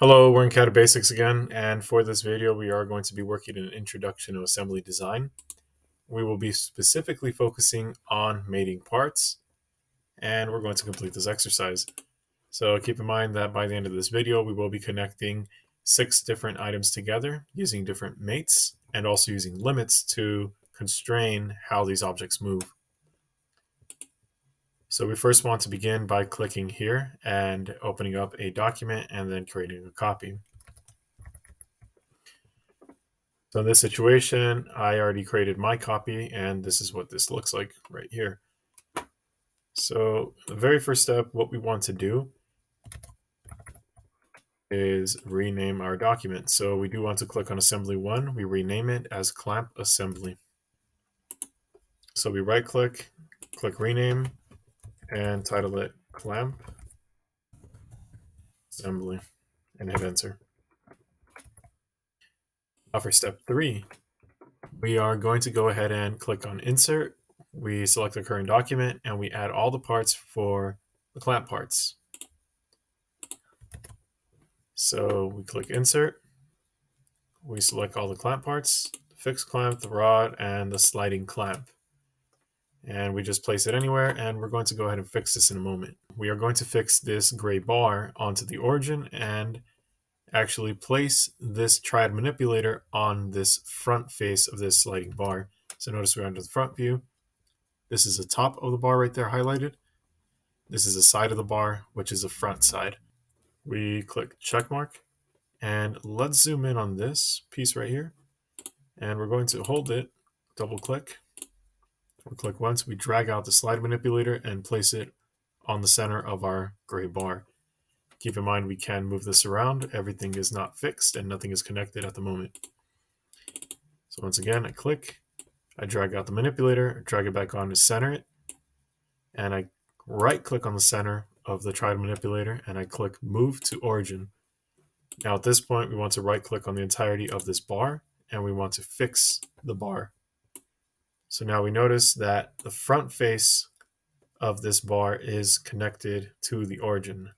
Hello, we're in CAD Basics again, and for this video we are going to be working in an introduction to assembly design. We will be specifically focusing on mating parts, and we're going to complete this exercise. So keep in mind that by the end of this video we will be connecting 6 different items together using different mates and also using limits to constrain how these objects move. So we first want to begin by clicking here and opening up a document and then creating a copy. So in this situation, I already created my copy, and this is what this looks like right here. So the very first step, what we want to do is rename our document. So we do want to click on Assembly 1. We rename it as Clamp Assembly. So we right click, click Rename, and title it Clamp Assembly, and hit Enter. Now for step 3, we are going to go ahead and click on Insert. We select the current document, and we add all the parts for the clamp parts. So we click Insert, we select all the clamp parts, the fixed clamp, the rod, and the sliding clamp. And we just place it anywhere, and we're going to go ahead and fix this in a moment. We are going to fix this gray bar onto the origin and actually place this triad manipulator on this front face of this sliding bar. So notice we're under the front view. This is the top of the bar right there highlighted. This is the side of the bar, which is the front side. We click check mark. And let's zoom in on this piece right here. And we're going to hold it, double click, or click once. We drag out the slide manipulator and place it on the center of our gray bar. Keep in mind we can move this around. Everything is not fixed and nothing is connected at the moment. So once again, I click, I drag out the manipulator, drag it back on to center it, and I right click on the center of the triad manipulator and I click move to origin. Now at this point, we want to right click on the entirety of this bar and we want to fix the bar. So now we notice that the front face of this bar is connected to the origin.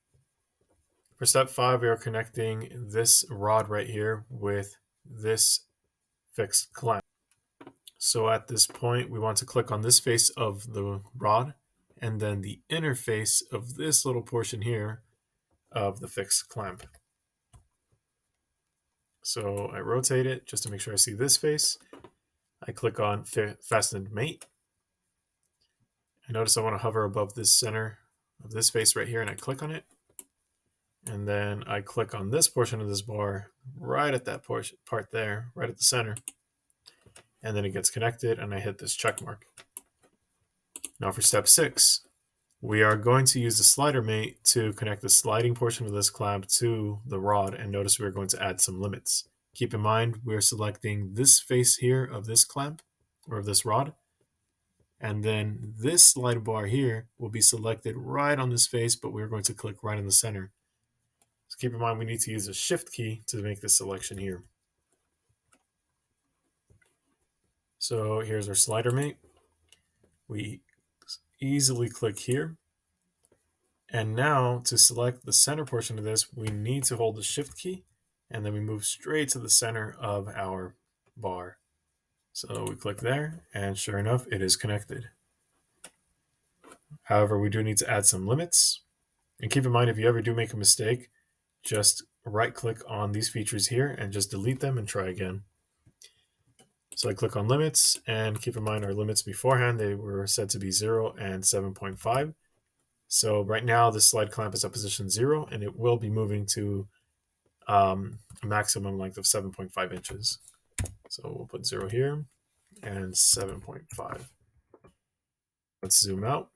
For step 5, we are connecting this rod right here with this fixed clamp. So at this point, we want to click on this face of the rod and then the inner face of this little portion here of the fixed clamp. So I rotate it just to make sure I see this face. I click on Fastened Mate. I notice I want to hover above this center of this face right here, and I click on it. And then I click on this portion of this bar right at that part there, right at the center. And then it gets connected, and I hit this check mark. Now for step 6, we are going to use the slider mate to connect the sliding portion of this clamp to the rod, and notice we're going to add some limits. Keep in mind, we're selecting this face here of this clamp, or of this rod, and then this slide bar here will be selected right on this face, but we're going to click right in the center. So keep in mind, we need to use a shift key to make this selection here. So here's our slider mate. We easily click here. And now to select the center portion of this, we need to hold the shift key, and then we move straight to the center of our bar. So we click there, and sure enough, it is connected. However, we do need to add some limits. And keep in mind, if you ever do make a mistake, just right click on these features here and just delete them and try again. So I click on limits, and keep in mind our limits beforehand, they were set to be 0 and 7.5. So right now the slide clamp is at position 0, and it will be moving to a maximum length of 7.5 inches. So we'll put 0 here and 7.5. Let's zoom out,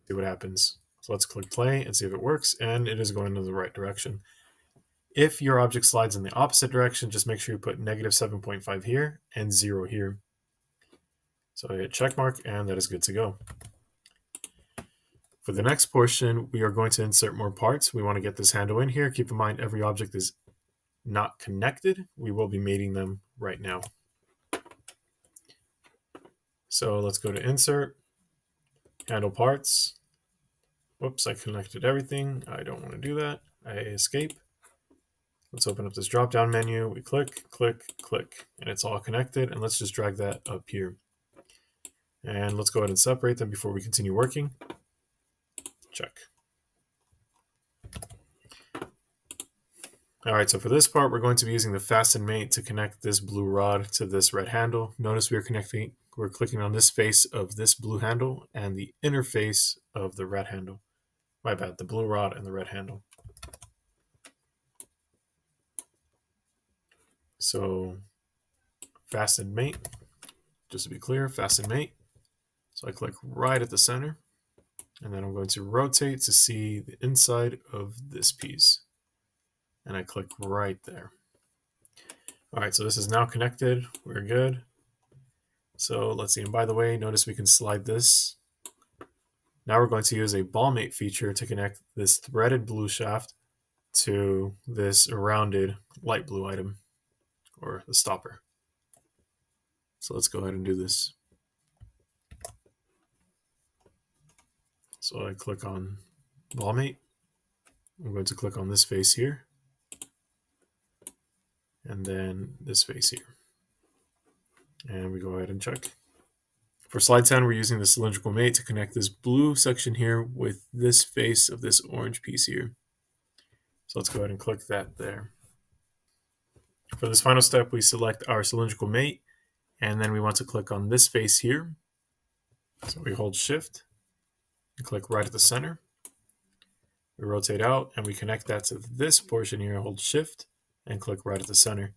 see what happens. So let's click play and see if it works, and it is going in the right direction. If your object slides in the opposite direction, just make sure you put negative 7.5 here and 0 here. So I hit check mark, and that is good to go. For the next portion, we are going to insert more parts. We want to get this handle in here. Keep in mind, every object is not connected. We will be mating them right now. So let's go to Insert, Handle Parts. Whoops, I connected everything. I don't want to do that. I escape. Let's open up this drop down menu. We click, click, click, and it's all connected. And let's just drag that up here. And let's go ahead and separate them before we continue working. Check. All right, so for this part, we're going to be using the fasten mate to connect this blue rod to this red handle. Notice we're clicking on this face of this blue handle and the inner face of the red handle. My bad, the blue rod and the red handle. So fasten mate, just to be clear, fasten mate. So I click right at the center, and then I'm going to rotate to see the inside of this piece. And I click right there. All right, so this is now connected. We're good. So let's see. And by the way, notice we can slide this. Now we're going to use a ball mate feature to connect this threaded blue shaft to this rounded light blue item, or the stopper. So let's go ahead and do this. So I click on ball mate. I'm going to click on this face here, and then this face here. And we go ahead and check. For slide 10, we're using the cylindrical mate to connect this blue section here with this face of this orange piece here. So let's go ahead and click that there. For this final step, we select our cylindrical mate, and then we want to click on this face here. So we hold shift and click right at the center. We rotate out and we connect that to this portion here, hold shift and click right at the center.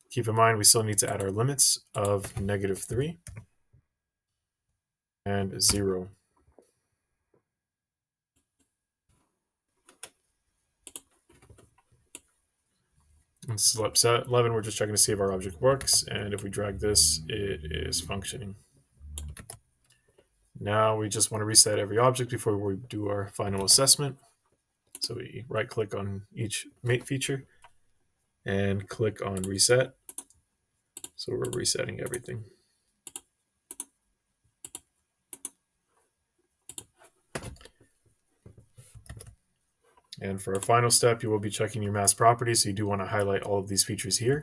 Keep in mind, we still need to add our limits of -3 and 0. In step 11, we're just checking to see if our object works, and if we drag this, it is functioning. Now we just want to reset every object before we do our final assessment. So we right click on each mate feature and click on reset. So we're resetting everything. And for our final step, you will be checking your mass properties. So you do want to highlight all of these features here,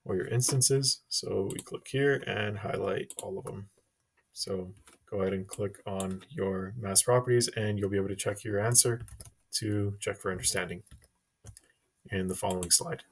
or your instances. So we click here and highlight all of them. So go ahead and click on your mass properties and you'll be able to check your answer to check for understanding in the following slide.